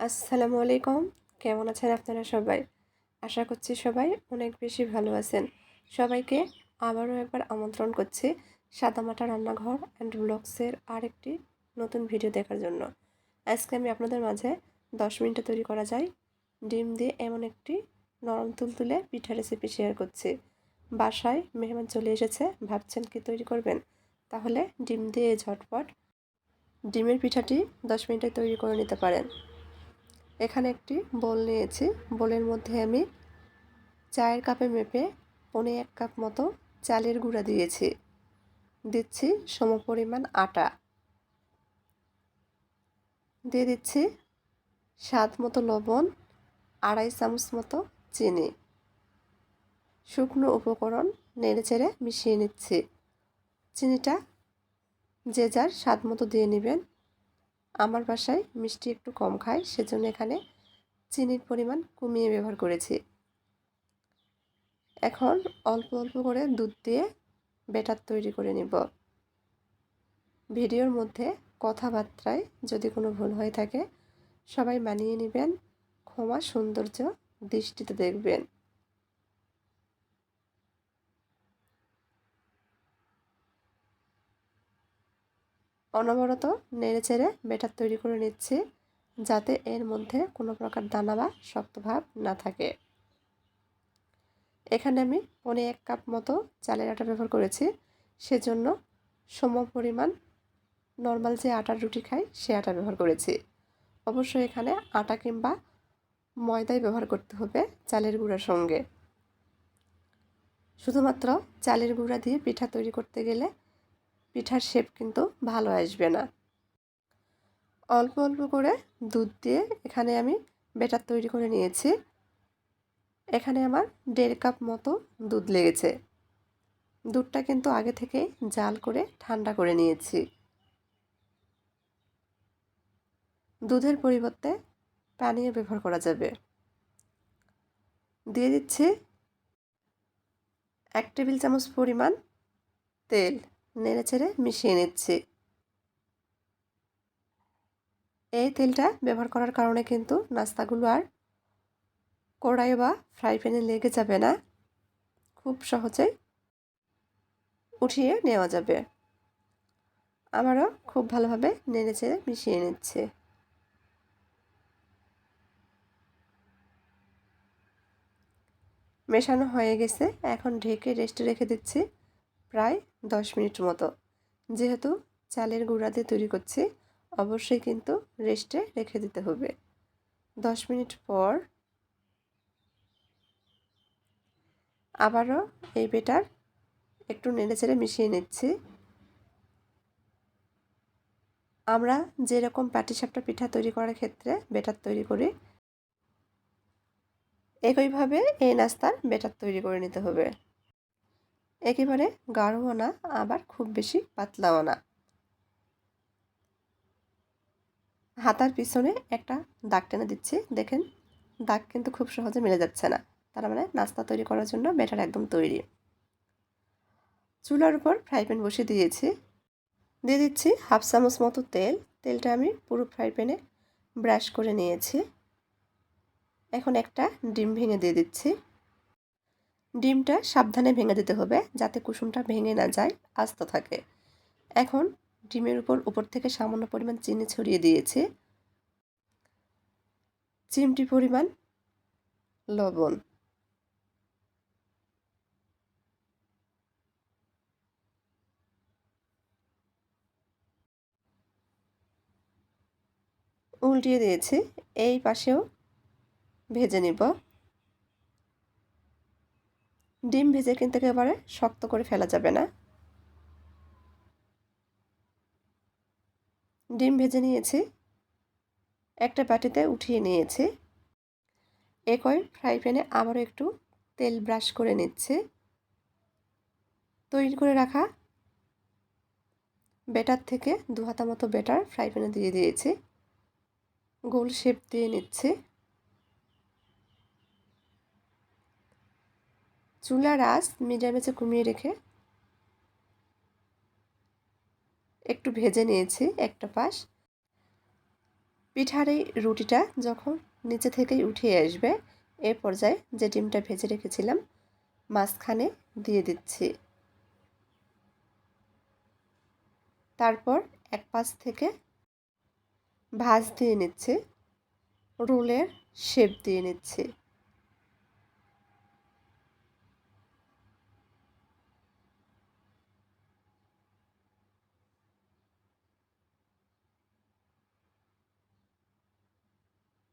আসসালামু আলাইকুম। কেমন আছেন আপনারা সবাই? আশা করছি সবাই অনেক বেশি ভালো আছেন। সবাইকে আবারও একবার আমন্ত্রণ করছি সাদামাটা রান্নাঘর অ্যান্ড ব্লগসের আরেকটি নতুন ভিডিও দেখার জন্য। আজকে আমি আপনাদের মাঝে 10 মিনিটে তৈরি করা যায় ডিম দিয়ে এমন একটি নরম তুলতুলে পিঠা রেসিপি শেয়ার করছি। বাসায় মেহমান চলে এসেছে, ভাবছেন কি তৈরি করবেন? তাহলে ডিম দিয়ে ঝটপট ডিমের পিঠাটি 10 মিনিটে তৈরি করে নিতে পারেন। এখানে একটি বোল নিয়েছি। বোলের মধ্যে আমি চায়ের কাপে মেপে 1.25 কাপ মতো চালের গুঁড়া দিয়েছি। দিচ্ছি সমপরিমাণ আটা, দিয়ে দিচ্ছি স্বাদ মতো লবণ, 2.5 চামচ মতো চিনি। শুকনো উপকরণ নেড়েচেড়ে মিশিয়ে নিচ্ছি। চিনিটা যে যার স্বাদ মতো দিয়ে নেবেন। আমার বাসায় মিষ্টি একটু কম খায়, সেজন্য এখানে চিনির পরিমাণ কমিয়ে ব্যবহার করেছি। এখন অল্প অল্প করে দুধ দিয়ে ব্যাটার তৈরি করে নিব। ভিডিওর মধ্যে কথাবার্তায় যদি কোনো ভুল হয়ে থাকে সবাই মানিয়ে নেবেন, ক্ষমা সৌন্দর্য দৃষ্টিতে দেখবেন। অনবরত নেড়েচেড়ে ব্যাটার তৈরি করে নিচ্ছি, যাতে এর মধ্যে কোনো প্রকার দানা বা শক্ত ভাব না থাকে। এখানে আমি 1.25 কাপ মতো চালের আটা ব্যবহার করেছি, সেজন্য সম পরিমাণ নর্মাল যে আটার রুটি খাই সে আটা ব্যবহার করেছি। অবশ্যই এখানে আটা কিংবা ময়দাই ব্যবহার করতে হবে চালের গুঁড়ার সঙ্গে। শুধুমাত্র চালের গুঁড়া দিয়ে পিঠা তৈরি করতে গেলে পিঠার শেপ কিন্তু ভালো আসবে না। অল্প অল্প করে দুধ দিয়ে এখানে আমি ব্যাটার তৈরি করে নিয়েছি। এখানে আমার 1.5 কাপ মতো দুধ লেগেছে। দুধটা কিন্তু আগে থেকে জাল করে ঠান্ডা করে নিয়েছি। দুধের পরিবর্তে পানিও ব্যবহার করা যাবে। দিয়ে দিচ্ছি 1 টেবিল চামচ পরিমাণ তেল, নেড়েচেড়ে মিশিয়ে নিচ্ছি। এই তেলটা ব্যবহার করার কারণে কিন্তু নাস্তাগুলো আর কড়াই বা ফ্রাই প্যানে লেগে যাবে না, খুব সহজেই উঠিয়ে নেওয়া যাবে। আবারও খুব ভালোভাবে নেড়েচেড়ে মিশিয়ে নিচ্ছে। মেশানো হয়ে গেছে, এখন ঢেকে রেস্টে রেখে দিচ্ছি প্রায় 10 মিনিট মতো। যেহেতু চালের গুঁড়া দিয়ে তৈরি করছি, অবশ্যই কিন্তু রেস্টে রেখে দিতে হবে। 10 মিনিট পর আবারও এই ব্যাটার একটু নেড়েচেড়ে মিশিয়ে নিচ্ছি। আমরা যেরকম পাটিসাপটা পিঠা তৈরি করার ক্ষেত্রে ব্যাটার তৈরি করি, একইভাবে এই নাস্তার ব্যাটার তৈরি করে নিতে হবে। একেবারে গাঢ়ও না, আবার খুব বেশি পাতলাও না। হাতার পিছনে একটা দাগ টেনে দিচ্ছি, দেখেন দাগ কিন্তু খুব সহজে মিলে যাচ্ছে না, তার মানে নাস্তা তৈরি করার জন্য ব্যাটার একদম তৈরি। চুলার উপর ফ্রাই প্যান বসিয়ে দিয়েছি। দিয়ে দিচ্ছি 1/2 চামচ মতো তেল। তেলটা আমি পুরো ফ্রাই প্যানে ব্রাশ করে নিয়েছি। এখন একটা ডিম ভেঙে দিয়ে দিচ্ছি। ডিমটা সাবধানে ভেঙে দিতে হবে, যাতে কুসুমটা ভেঙে না যায়, আস্ত থাকে। এখন ডিমের উপর থেকে সামান্য পরিমাণ চিনি ছড়িয়ে দিয়েছি, চিমটি পরিমাণ লবণ। উল্টিয়ে দিয়েছি, এই পাশেও ভেজে নিব। ডিম ভেজে কিন্তু একেবারে শক্ত করে ফেলা যাবে না। ডিম ভেজে নিয়েছি, একটা বাটিতে উঠিয়ে নিয়েছি। একই ফ্রাই প্যানে আবারও একটু তেল ব্রাশ করে নিচ্ছি। তৈরি করে রাখা ব্যাটার থেকে 2 হাতা মতো ব্যাটার ফ্রাই প্যানে দিয়ে দিয়েছি। গোল শেপ দিয়ে নিচ্ছি। চুলার আঁচ মিডিয়ামে কমিয়ে রেখে একটু ভেজে নিয়েছি একটা পাশ। পিঠার এই রুটিটা যখন নিচে থেকেই উঠিয়ে আসবে, এ পর্যায়ে যে ডিমটা ভেজে রেখেছিলাম মাঝখানে দিয়ে দিচ্ছি। তারপর এক পাশ থেকে ভাঁজ দিয়ে নিচ্ছি, রোলের শেপ দিয়ে নিচ্ছি।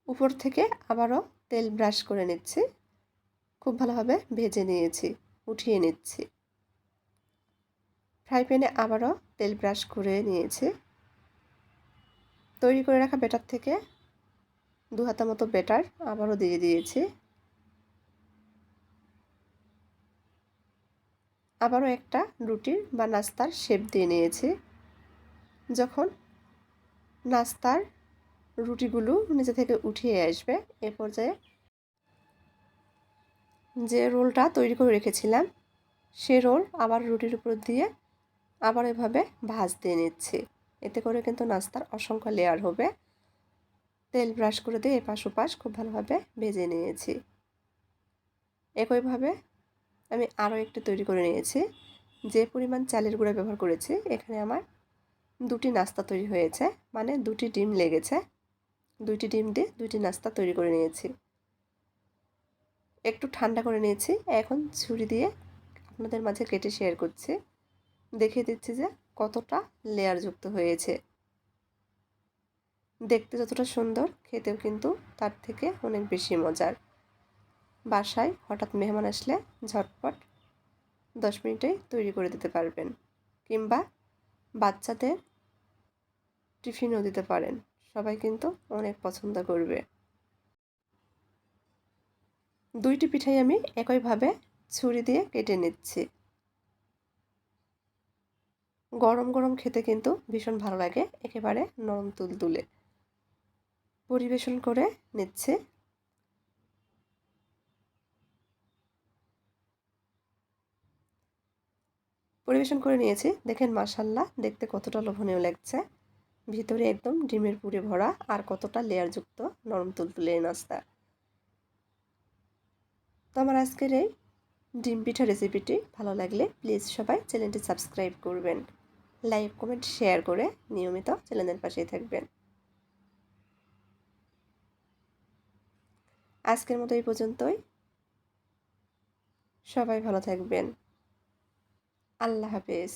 উপর থেকে আবারও তেল ব্রাশ করে নিচ্ছি, খুব ভালোভাবে ভেজে নিয়েছি, উঠিয়ে নিচ্ছি। ফ্রাই প্যানে আবারও তেল ব্রাশ করে নিয়েছি। তৈরি করে রাখা ব্যাটার থেকে 2 হাতা মতো ব্যাটার আবারও দিয়ে দিয়েছি। আবারও একটা রুটির বা নাস্তার শেপ দিয়ে নিয়েছি। যখন নাস্তার রুটিগুলো নিচে থেকে উঠিয়ে আসবে, এ পর্যায়ে যে রোলটা তৈরি করে রেখেছিলাম সে রোল আবার রুটির উপর দিয়ে আবার এভাবে ভাঁজ দিয়ে নিচ্ছি। এতে করে কিন্তু নাস্তার অসংখ্য লেয়ার হবে। তেল ব্রাশ করে দিয়ে এপাশ ওপাশ খুব ভালোভাবে ভেজে নিয়েছি। একইভাবে আমি আরও একটি তৈরি করে নিয়েছি। যে পরিমাণ চালের গুঁড়া ব্যবহার করেছি এখানে আমার 2টি নাস্তা তৈরি হয়েছে, মানে 2টি ডিম লেগেছে। 2টি ডিম দিয়ে 2টি নাস্তা তৈরি করে নিয়েছি। একটু ঠান্ডা করে নিয়েছি, এখন ছুরি দিয়ে আপনাদের মাঝে কেটে শেয়ার করছি। দেখিয়ে দিচ্ছি যে কতটা লেয়ারযুক্ত হয়েছে। দেখতে যতটা সুন্দর, খেতেও কিন্তু তার থেকে অনেক বেশি মজার। বাসায় হঠাৎ মেহমান আসলে ঝটপট 10 মিনিটেই তৈরি করে দিতে পারবেন, কিংবা বাচ্চাদের টিফিনও দিতে পারেন। সবাই কিন্তু অনেক পছন্দ করবে। 2টি পিঠাই আমি একইভাবে ছুরি দিয়ে কেটে নিচ্ছি। গরম গরম খেতে কিন্তু ভীষণ ভালো লাগে, একেবারে নরম তুলতুলে। পরিবেশন করে নিচ্ছে। পরিবেশন করে নিয়েছি, দেখেন মাশাআল্লাহ দেখতে কতটা লোভনীয় লাগছে। ভিতরে একদম ডিমের পুরে ভরা আর কতটা লেয়ারযুক্ত নরম তুলতুলে নাস্তা। তো আমার আজকের এই ডিম পিঠা রেসিপিটি ভালো লাগলে প্লিজ সবাই চ্যানেলটি সাবস্ক্রাইব করবেন, লাইক কমেন্ট শেয়ার করে নিয়মিত চ্যানেলের পাশেই থাকবেন। আজকের মতো এই পর্যন্তই। সবাই ভালো থাকবেন। আল্লাহ হাফেজ।